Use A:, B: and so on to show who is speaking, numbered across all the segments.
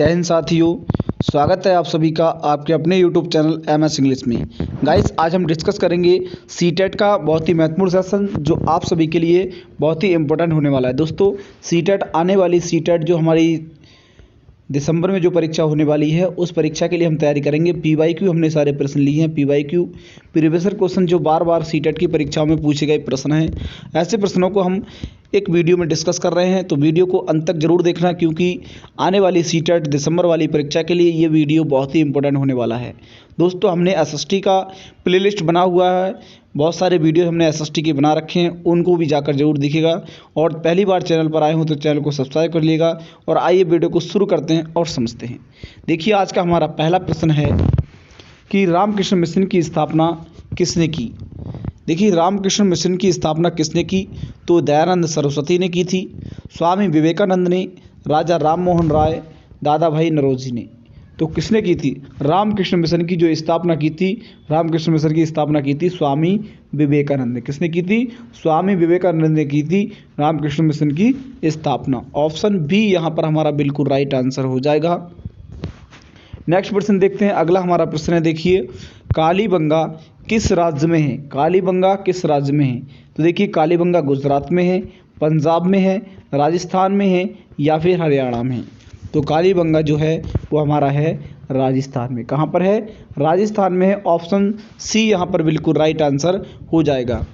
A: जय हिंद साथियों, स्वागत है आप सभी का आपके अपने यूट्यूब चैनल एमएस इंग्लिश में। गाइस, आज हम डिस्कस करेंगे सीटेट का बहुत ही महत्वपूर्ण सेशन जो आप सभी के लिए बहुत ही इम्पोर्टेंट होने वाला है। दोस्तों, सीटेट आने वाली सीटेट जो हमारी दिसंबर में जो परीक्षा होने वाली है उस परीक्षा के लिए हम तैयारी करेंगे। पीवाईक्यू हमने सारे प्रश्न लिए हैं। पीवाईक्यू प्रीवियस क्वेश्चन जो बार बार सीटेट की परीक्षाओं में पूछे गए प्रश्न हैं, ऐसे प्रश्नों को हम एक वीडियो में डिस्कस कर रहे हैं। तो वीडियो को अंत तक जरूर देखना, क्योंकि आने वाली सीटेट दिसंबर वाली परीक्षा के लिए ये वीडियो बहुत ही इंपॉर्टेंट होने वाला है। दोस्तों, हमने एसएसटी का प्लेलिस्ट बना हुआ है, बहुत सारे वीडियो हमने एसएसटी के बना रखे हैं, उनको भी जाकर जरूर दिखेगा। और पहली बार चैनल पर आए हो तो चैनल को सब्सक्राइब कर लीजिएगा। और आइए वीडियो को शुरू करते हैं और समझते हैं। देखिए, आज का हमारा पहला प्रश्न है कि रामकृष्ण मिशन की स्थापना किसने की। देखिए, रामकृष्ण मिशन की स्थापना किसने की, तो दयानंद सरस्वती ने की थी, स्वामी विवेकानंद ने, राजा राम मोहन राय, दादा भाई नौरोजी ने। तो किसने की थी रामकृष्ण मिशन की जो स्थापना की थी, रामकृष्ण मिशन की स्थापना की थी स्वामी विवेकानंद ने। किसने की थी? स्वामी विवेकानंद ने की थी रामकृष्ण मिशन की स्थापना। ऑप्शन बी यहाँ पर हमारा बिल्कुल राइट आंसर हो जाएगा। नेक्स्ट प्रश्न देखते हैं। अगला हमारा प्रश्न है, देखिए, कालीबंगा किस राज्य में है। कालीबंगा किस राज्य में है? तो देखिए, कालीबंगा गुजरात में है, पंजाब में है, राजस्थान में है या फिर हरियाणा में है। तो कालीबंगा जो है वो हमारा है राजस्थान में। कहाँ पर है? राजस्थान में है। ऑप्शन सी यहाँ पर बिल्कुल राइट आंसर हो जाएगा।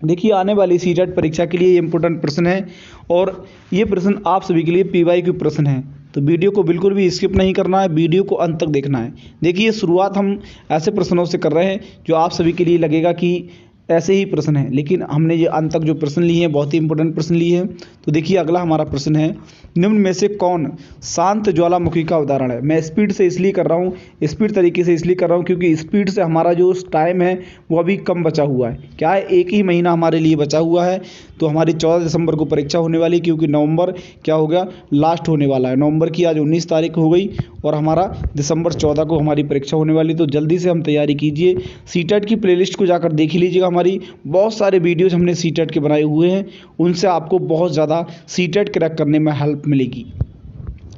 A: देखिए, आने वाली सीटेट परीक्षा के लिए इंपॉर्टेंट प्रश्न है और ये प्रश्न आप सभी के लिए पीवाईक्यू प्रश्न है। तो वीडियो को बिल्कुल भी स्किप नहीं करना है, वीडियो को अंत तक देखना है। देखिए, शुरुआत हम ऐसे प्रश्नों से कर रहे हैं जो आप सभी के लिए लगेगा कि ऐसे ही प्रश्न हैं, लेकिन हमने ये अंत तक जो प्रश्न लिए हैं बहुत ही इंपॉर्टेंट प्रश्न लिए हैं। तो देखिए, अगला हमारा प्रश्न है, निम्न में से कौन शांत ज्वालामुखी का उदाहरण है। मैं स्पीड से इसलिए कर रहा हूँ, स्पीड तरीके से इसलिए कर रहा हूँ क्योंकि स्पीड से हमारा जो टाइम है वो अभी कम बचा हुआ है। क्या है? एक ही महीना हमारे लिए बचा हुआ है। तो हमारी 14 दिसंबर को परीक्षा होने वाली, क्योंकि नवंबर क्या हो गया, लास्ट होने वाला है। नवंबर की आज 19 तारीख हो गई और हमारा दिसंबर 14 को हमारी परीक्षा होने वाली। तो जल्दी से हम तैयारी कीजिए। सीटेट की प्लेलिस्ट को जाकर देख लीजिएगा। हमारी बहुत सारे वीडियोज हमने सीटेट के बनाए हुए हैं, उनसे आपको बहुत ज़्यादा सीटेट क्रैक करने में हेल्प मिलेगी।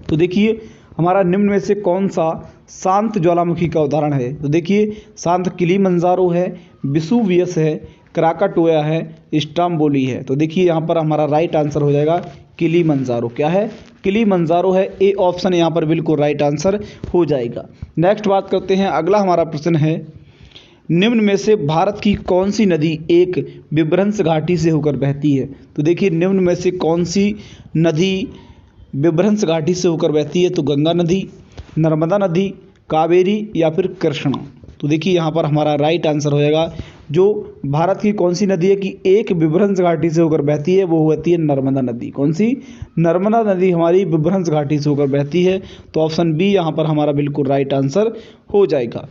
A: तो देखिए, हमारा निम्न में से कौन सा शांत ज्वालामुखी का उदाहरण है। तो देखिए, शांत किलीमंजारो है, वेसुवियस है, क्राकाटोया है, स्ट्रोम्बोली है। तो देखिए, यहाँ पर हमारा राइट आंसर हो जाएगा किलीमंजारो। क्या है? किलीमंजारो है। ए ऑप्शन यहाँ पर बिल्कुल राइट आंसर हो जाएगा। नेक्स्ट बात करते हैं। अगला हमारा प्रश्न है, निम्न में से भारत की कौन सी नदी एक विभ्रंश घाटी से होकर बहती है। तो देखिए, निम्न में से कौन सी नदी विभ्रंश घाटी से होकर बहती है। तो गंगा नदी, नर्मदा नदी, कावेरी या फिर कृष्णा। तो देखिए, यहाँ पर हमारा राइट आंसर हो जाएगा, जो भारत की कौन सी नदी है कि एक विभ्रंश घाटी से होकर बहती है, वो होती है नर्मदा नदी। कौन सी? नर्मदा नदी हमारी विभ्रंश घाटी से होकर बहती है। तो ऑप्शन बी यहाँ पर हमारा बिल्कुल राइट आंसर हो जाएगा।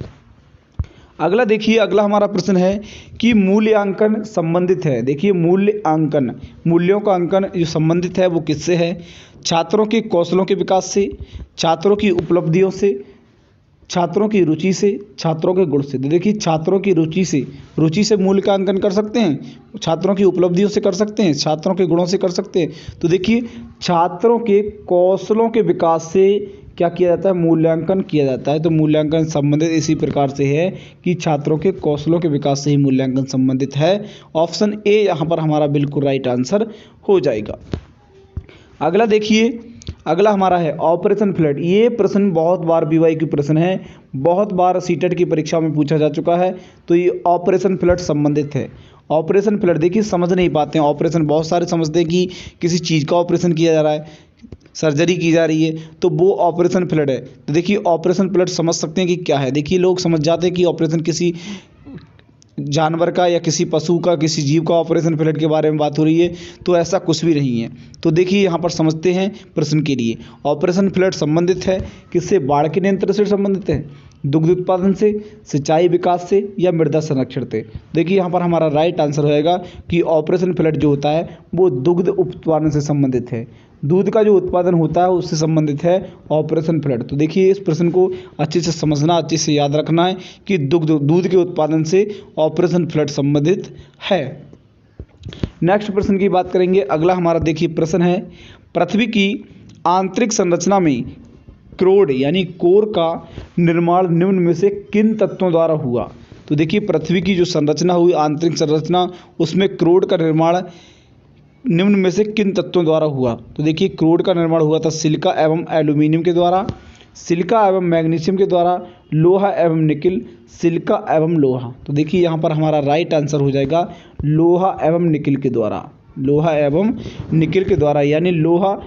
A: अगला देखिए, अगला हमारा प्रश्न है कि मूल्यांकन संबंधित है। देखिए, मूल्यांकन, मूल्यों का अंकन जो संबंधित है वो किससे है? छात्रों के कौशलों के विकास से, छात्रों की उपलब्धियों से, छात्रों की रुचि से, छात्रों के गुण से। तो देखिए, छात्रों की रुचि से मूल्य का अंकन कर सकते हैं, छात्रों की उपलब्धियों से कर सकते हैं, छात्रों के गुणों से कर सकते हैं। तो देखिए, छात्रों के कौशलों के विकास से क्या किया जाता है? मूल्यांकन किया जाता है। तो मूल्यांकन संबंधित इसी प्रकार से है कि छात्रों के कौशलों के विकास से ही मूल्यांकन संबंधित है। ऑप्शन ए यहाँ पर हमारा बिल्कुल राइट आंसर हो जाएगा। अगला देखिए, अगला हमारा है ऑपरेशन फ्लड। ये प्रश्न बहुत बार पीवाईक्यू प्रश्न है, बहुत बार सीटेट की परीक्षा में पूछा जा चुका है। तो ये ऑपरेशन फ्लड संबंधित है। ऑपरेशन फ्लड, देखिए, समझ नहीं पाते हैं ऑपरेशन, बहुत सारे समझते हैं कि किसी चीज़ का ऑपरेशन किया जा रहा है, सर्जरी की जा रही है, तो वो ऑपरेशन फ्लड है। तो देखिए, ऑपरेशन फ्लड समझ सकते हैं कि क्या है। देखिए, लोग समझ जाते हैं कि ऑपरेशन किसी जानवर का या किसी पशु का, किसी जीव का ऑपरेशन फ्लड के बारे में बात हो रही है, तो ऐसा कुछ भी नहीं है। तो देखिए, यहाँ पर समझते हैं प्रश्न के लिए। ऑपरेशन फ्लड संबंधित है किससे? बाढ़ के नियंत्रण से संबंधित है, दुग्ध उत्पादन से, सिंचाई विकास से या मृदा संरक्षण से। देखिए, यहाँ पर हमारा राइट आंसर हो जाएगा कि ऑपरेशन फ्लड जो होता है वो दुग्ध उत्पादन से संबंधित है। दूध का जो उत्पादन होता है उससे संबंधित है ऑपरेशन फ्लड। तो देखिए, इस प्रश्न को अच्छे से समझना, अच्छे से याद रखना है कि दूध के उत्पादन से ऑपरेशन फ्लड संबंधित है। नेक्स्ट प्रश्न की बात करेंगे। अगला हमारा देखिए प्रश्न है, पृथ्वी की आंतरिक संरचना में क्रोड यानी कोर का निर्माण निम्न में से किन तत्वों द्वारा हुआ? तो देखिए पृथ्वी की जो संरचना हुई, आंतरिक संरचना, उसमें क्रोड का निर्माण निम्न में से किन तत्वों द्वारा हुआ? तो देखिए क्रोड का निर्माण हुआ था सिलिका एवं एल्यूमिनियम के द्वारा, सिलिका एवं मैग्नीशियम के द्वारा, लोहा एवं निकिल, सिलिका एवं लोहा। तो देखिए यहाँ पर हमारा राइट आंसर हो जाएगा लोहा एवं निकिल के द्वारा, लोहा एवं निकिल के द्वारा, यानी लोहा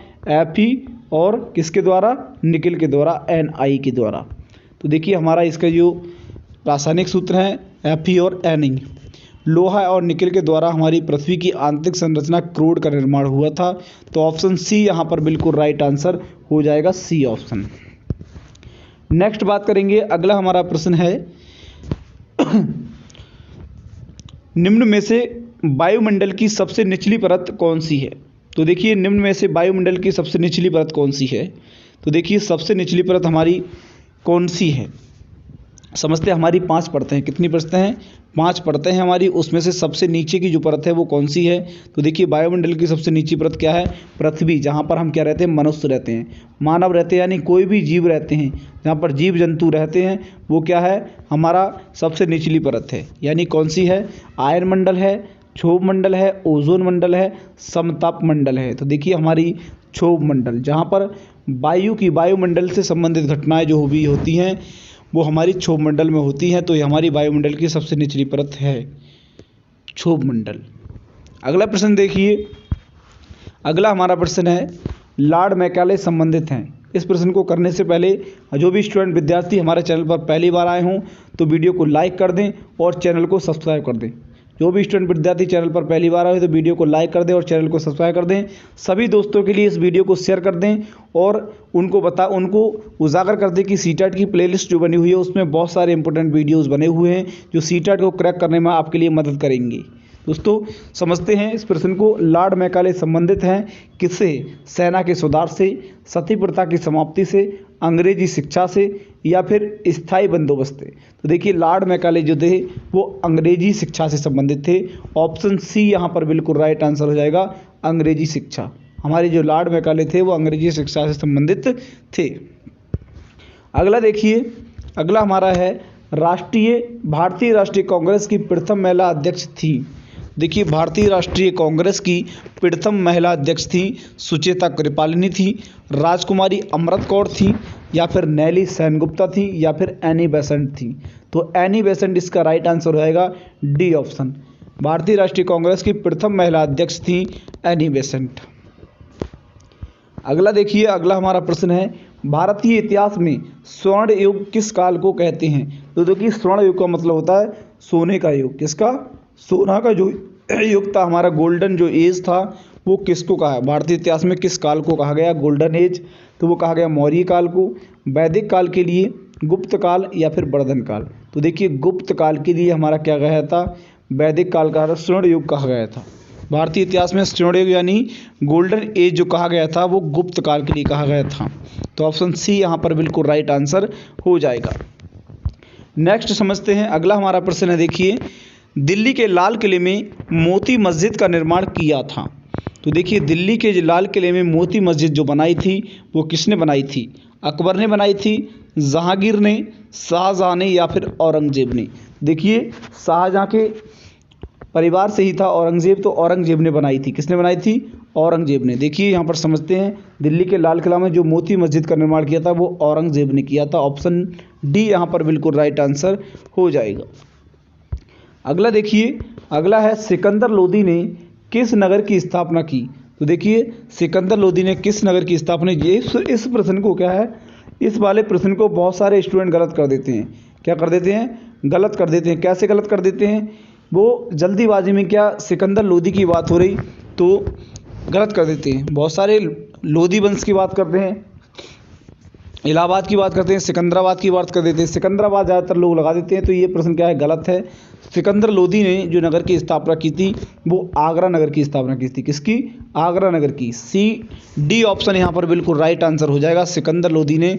A: Fe और किसके द्वारा? निकिल के द्वारा, Na के द्वारा। तो देखिए हमारा इसका जो रासायनिक सूत्र है Fe और Na, लोहा और निकिल के द्वारा हमारी पृथ्वी की आंतरिक संरचना क्रोड का निर्माण हुआ था। तो ऑप्शन सी यहाँ पर बिल्कुल राइट आंसर हो जाएगा, सी ऑप्शन। नेक्स्ट बात करेंगे, अगला हमारा प्रश्न है निम्न में से वायुमंडल की सबसे निचली परत कौन सी है? तो देखिए निम्न में से वायुमंडल की सबसे निचली परत कौन सी है? तो देखिए सबसे निचली परत हमारी कौन सी है? समझते हैं, हमारी 5 परतें हैं। कितनी परतें हैं? 5 परतें हैं हमारी। उसमें से सबसे नीचे की जो परत है वो कौन सी है? तो देखिए वायुमंडल की सबसे नीची परत क्या है? पृथ्वी, जहाँ पर हम क्या रहते हैं? मनुष्य रहते हैं, मानव रहते हैं, यानी कोई भी जीव रहते हैं, जहाँ पर जीव जंतु रहते हैं, वो क्या है? हमारा सबसे निचली परत है। यानी कौन सी है? आयन मंडल है, क्षोभ मंडल है, ओजोन मंडल है, समताप मंडल है। तो देखिए हमारी क्षोभ मंडल, जहाँ पर वायुमंडल से संबंधित घटनाएं जो भी होती हैं वो हमारी क्षोभ मंडल में होती हैं। तो ये हमारी वायुमंडल की सबसे निचली परत है, क्षोभ मंडल। अगला प्रश्न देखिए, अगला हमारा प्रश्न है लॉर्ड मैकाले संबंधित हैं। इस प्रश्न को करने से पहले जो भी स्टूडेंट विद्यार्थी हमारे चैनल पर पहली बार आए हों तो वीडियो को लाइक कर दें और चैनल को सब्सक्राइब कर दें। जो भी स्टूडेंट विद्यार्थी चैनल पर पहली बार आए तो वीडियो को लाइक कर दें और चैनल को सब्सक्राइब कर दें। सभी दोस्तों के लिए इस वीडियो को शेयर कर दें और उनको उजागर कर दें कि सीटेट की प्लेलिस्ट जो बनी हुई है उसमें बहुत सारे इंपॉर्टेंट वीडियोस बने हुए हैं जो सीटेट को क्रैक करने में आपके लिए मदद करेंगे। दोस्तों समझते हैं इस प्रश्न को। लॉर्ड मैकाले संबंधित हैं किससे? सेना के सुधार से, सती प्रथा की समाप्ति से, अंग्रेजी शिक्षा से, या फिर स्थायी बंदोबस्त से। तो देखिए लॉर्ड मैकाले जो थे वो अंग्रेजी शिक्षा से संबंधित थे। ऑप्शन सी यहाँ पर बिल्कुल राइट आंसर हो जाएगा, अंग्रेजी शिक्षा। हमारे जो लॉर्ड मैकाले थे वो अंग्रेजी शिक्षा से संबंधित थे। अगला देखिए, अगला हमारा है भारतीय राष्ट्रीय कांग्रेस की प्रथम महिला अध्यक्ष थी। देखिए भारतीय राष्ट्रीय कांग्रेस की प्रथम महिला अध्यक्ष थी सुचेता कृपालिनी थी, राजकुमारी अमृत कौर थी, या फिर नेली सेनगुप्ता थी, या फिर एनी बेसेंट थी। तो एनी बेसेंट इसका राइट आंसर हो जाएगा, डी ऑप्शन। भारतीय राष्ट्रीय कांग्रेस की प्रथम महिला अध्यक्ष थी एनी बेसेंट। अगला देखिए, अगला हमारा प्रश्न है भारतीय इतिहास में स्वर्ण युग किस काल को कहते हैं? तो देखिए स्वर्ण युग का मतलब होता है सोने का युग। किसका? सोना का जो युग था, हमारा गोल्डन जो एज था, वो किसको कहा है? भारतीय इतिहास में किस काल को कहा गया गोल्डन एज? तो वो कहा गया मौर्य काल को। वैदिक काल के लिए गुप्त काल, या फिर वर्धन काल। तो देखिए गुप्त काल के लिए हमारा क्या गया था? वैदिक काल का स्वर्ण युग कहा गया था। भारतीय इतिहास में स्वर्ण युग यानी गोल्डन एज जो कहा गया था वो गुप्त काल के लिए कहा गया था। तो ऑप्शन सी यहाँ पर बिल्कुल राइट आंसर हो जाएगा। नेक्स्ट समझते हैं, अगला हमारा प्रश्न है, देखिए दिल्ली के लाल किले में मोती मस्जिद का निर्माण किया था। तो देखिए दिल्ली के लाल किले में मोती मस्जिद जो बनाई थी वो किसने बनाई थी? अकबर ने बनाई थी, जहांगीर ने, शाहजहां ने, या फिर औरंगजेब ने। देखिए शाहजहां के परिवार से ही था औरंगजेब, तो औरंगजेब ने बनाई थी। किसने बनाई थी? औरंगजेब ने। देखिए यहाँ पर समझते हैं दिल्ली के लाल किला में जो मोती मस्जिद का निर्माण किया था वो औरंगजेब ने किया था। ऑप्शन डी यहाँ पर बिल्कुल राइट आंसर हो जाएगा। अगला देखिए, अगला है सिकंदर लोदी ने किस नगर की स्थापना की? तो देखिए सिकंदर लोदी ने किस नगर की स्थापना की? इस प्रश्न को क्या है, इस वाले प्रश्न को बहुत सारे स्टूडेंट गलत कर देते हैं। क्या कर देते हैं? गलत कर देते हैं। कैसे गलत कर देते हैं? वो जल्दीबाजी में क्या सिकंदर लोदी की बात हो रही तो गलत कर देते हैं। बहुत सारे लोदी वंश की बात करते हैं, इलाहाबाद की बात करते हैं, सिकंदराबाद की बात कर देते हैं। सिकंदराबाद ज़्यादातर लोग लगा देते हैं, तो ये प्रश्न क्या है? गलत है। सिकंदर लोदी ने जो नगर की स्थापना की थी वो आगरा नगर की स्थापना की थी। किसकी? आगरा नगर की। सी डी ऑप्शन यहाँ पर बिल्कुल राइट आंसर हो जाएगा, सिकंदर लोदी ने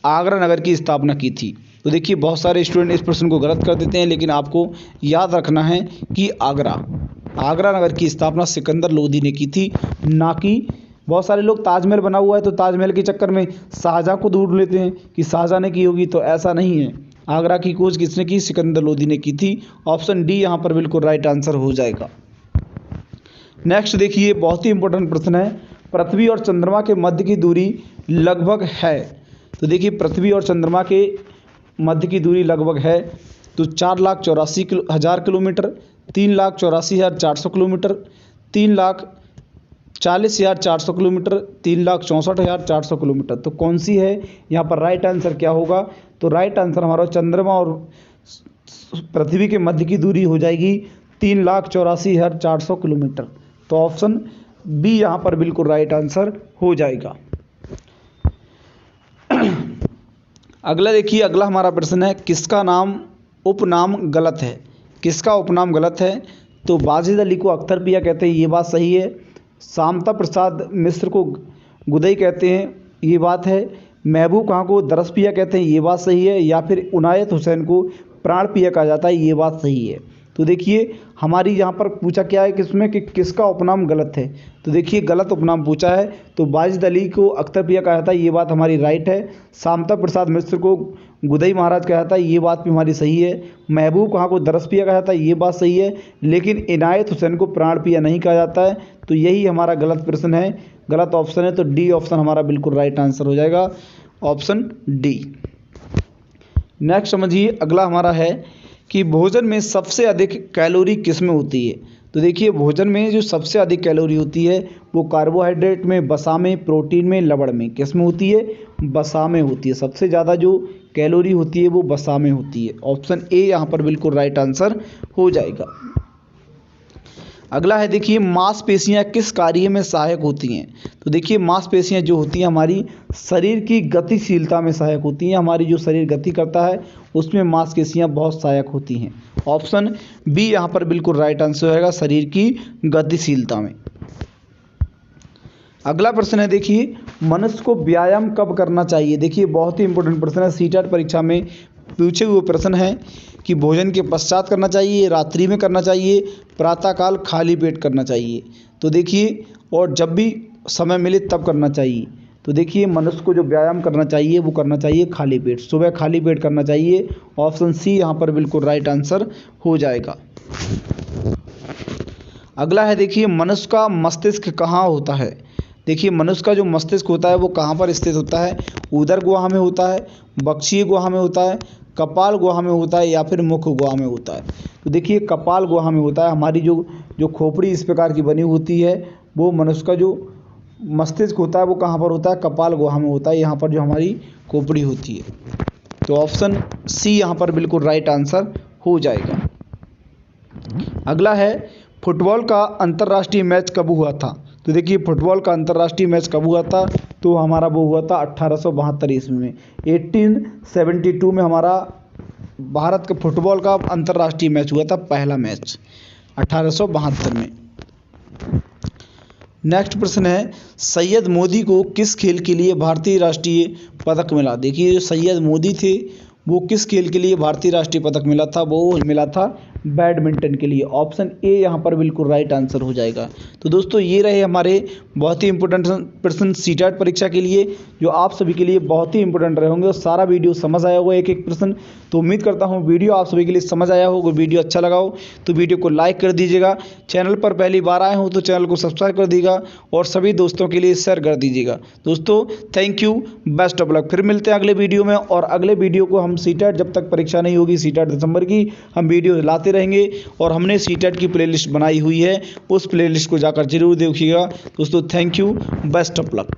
A: आगरा नगर की स्थापना की थी। तो देखिए बहुत सारे स्टूडेंट इस प्रश्न को गलत कर देते हैं, लेकिन आपको याद रखना है कि आगरा नगर की स्थापना सिकंदर लोदी ने की थी, ना कि बहुत सारे लोग ताजमहल बना हुआ है तो ताजमहल के चक्कर में शाहजहाँ को ढूंढ लेते हैं कि शाहजहाँ ने की होगी, तो ऐसा नहीं है। आगरा की खोज किसने की? सिकंदर लोदी ने की थी। ऑप्शन डी यहाँ पर बिल्कुल राइट आंसर हो जाएगा। नेक्स्ट देखिए, बहुत ही इंपॉर्टेंट प्रश्न है, पृथ्वी और चंद्रमा के मध्य की दूरी लगभग है। तो देखिए, पृथ्वी और चंद्रमा के मध्य की दूरी लगभग है तो 4,84,000 किलोमीटर, 3,84,400 किलोमीटर, 3,40,400 किलोमीटर, 3,64,400 किलोमीटर। तो कौन सी है यहाँ पर राइट आंसर क्या होगा? तो राइट आंसर हमारा चंद्रमा और पृथ्वी के मध्य की दूरी हो जाएगी 3,84,400 किलोमीटर। तो ऑप्शन बी यहाँ पर बिल्कुल राइट आंसर हो जाएगा। अगला देखिए, अगला हमारा प्रश्न है, किसका नाम उपनाम गलत है? किसका उपनाम गलत है? तो वाजिद अली को अख्तर पिया कहते हैं, ये बात सही है। शामता प्रसाद मिश्र को गुदई कहते हैं, ये बात है। महबूब खां को दरस पिया कहते हैं, ये बात सही है। या फिर इनायत हुसैन को प्राण पिया कहा जाता है, ये बात सही है। तो देखिए, हमारी यहाँ पर पूछा क्या है किसमें कि किसका उपनाम गलत है। तो देखिए, गलत उपनाम पूछा है तो वाजिद अली को अख्तर पिया कहा जाता है, ये बात हमारी राइट है। शामता प्रसाद मिश्र को गुदई महाराज कहा जाता है, ये बात भी हमारी सही है। महबूब खां को दरस पिया कहा जाता है, ये बात सही है। लेकिन इनायत हुसैन को प्राण पिया नहीं कहा जाता है, तो यही हमारा गलत प्रश्न है, गलत ऑप्शन है। तो डी ऑप्शन हमारा बिल्कुल राइट आंसर हो जाएगा, ऑप्शन डी। नेक्स्ट समझिए, अगला हमारा है कि भोजन में सबसे अधिक कैलोरी किस में होती है? तो देखिए, भोजन में जो सबसे अधिक कैलोरी होती है वो कार्बोहाइड्रेट में, वसा में, प्रोटीन में, लवण में। किस में होती है? वसा में होती है। सबसे ज़्यादा जो कैलोरी होती है वो वसा में होती है। ऑप्शन ए यहाँ पर बिल्कुल राइट आंसर हो जाएगा। अगला है देखिए, मांसपेशियां किस कार्य में सहायक होती हैं? तो देखिए, मांसपेशियां जो होती हैं हमारी शरीर की गतिशीलता में सहायक होती हैं। हमारी जो शरीर गति करता है उसमें मांसपेशियां बहुत सहायक होती हैं। ऑप्शन बी यहाँ पर बिल्कुल राइट आंसर होगा, शरीर की गतिशीलता में। अगला प्रश्न है देखिए, मनुष्य को व्यायाम कब करना चाहिए? देखिए, बहुत ही इंपॉर्टेंट प्रश्न है, सीटेट परीक्षा में पूछे हुए प्रश्न है कि भोजन के पश्चात करना चाहिए, रात्रि में करना चाहिए, प्रातःकाल खाली पेट करना चाहिए। तो देखिए, और जब भी समय मिले तब करना चाहिए। तो देखिए, मनुष्य को जो व्यायाम करना चाहिए वो करना चाहिए खाली पेट, सुबह खाली पेट करना चाहिए। ऑप्शन सी यहाँ पर बिल्कुल राइट आंसर हो जाएगा। अगला है देखिए, मनुष्य का मस्तिष्क कहाँ होता है? देखिए, मनुष्य का जो मस्तिष्क होता है वो कहाँ पर स्थित होता है? उदर गुहा में होता है, बक्षीय गुहा में होता है, कपाल गुहा में होता है, या फिर मुख गुहा में होता है। तो देखिए, कपाल गुहा में होता है। हमारी जो खोपड़ी इस प्रकार की बनी होती है, वो मनुष्य का जो मस्तिष्क होता है वो कहाँ पर होता है? कपाल गुहा में होता है। यहाँ पर जो हमारी खोपड़ी होती है। तो ऑप्शन सी यहाँ पर बिल्कुल राइट आंसर हो जाएगा। अगला है, फुटबॉल का अंतर्राष्ट्रीय मैच कब हुआ था? तो देखिए, फुटबॉल का अंतर्राष्ट्रीय मैच कब हुआ था? तो हमारा वो हुआ था 1872 ईस्वी में। 1872 में हमारा भारत का फुटबॉल का अंतर्राष्ट्रीय मैच हुआ था, पहला मैच 1872 में। नेक्स्ट प्रश्न है, सैयद मोदी को किस खेल के लिए भारतीय राष्ट्रीय पदक मिला? देखिए, जो सैयद मोदी थे वो किस खेल के लिए भारतीय राष्ट्रीय पदक मिला था? वो मिला था बैडमिंटन के लिए। ऑप्शन ए यहाँ पर बिल्कुल राइट आंसर हो जाएगा। तो दोस्तों, ये रहे हमारे बहुत ही इंपॉर्टेंट प्रश्न सीटेट परीक्षा के लिए, जो आप सभी के लिए बहुत ही इंपॉर्टेंट रहे होंगे। और सारा वीडियो समझ आया होगा, एक एक प्रश्न। तो उम्मीद करता हूँ वीडियो आप सभी के लिए समझ आया होगा। वीडियो अच्छा लगा हो तो वीडियो को लाइक कर दीजिएगा। चैनल पर पहली बार आए हो तो चैनल को सब्सक्राइब कर दीजिएगा और सभी दोस्तों के लिए शेयर कर दीजिएगा। दोस्तों, thank you, best of luck. फिर मिलते हैं अगले वीडियो में। और अगले वीडियो को हम सीटेट, जब तक परीक्षा नहीं होगी सीटेट दिसंबर की, हम वीडियो लाते रहेंगे। और हमने सीटेट की प्लेलिस्ट बनाई हुई है, उस प्लेलिस्ट को जाकर जरूर देखिएगा। दोस्तों, thank you, best of luck.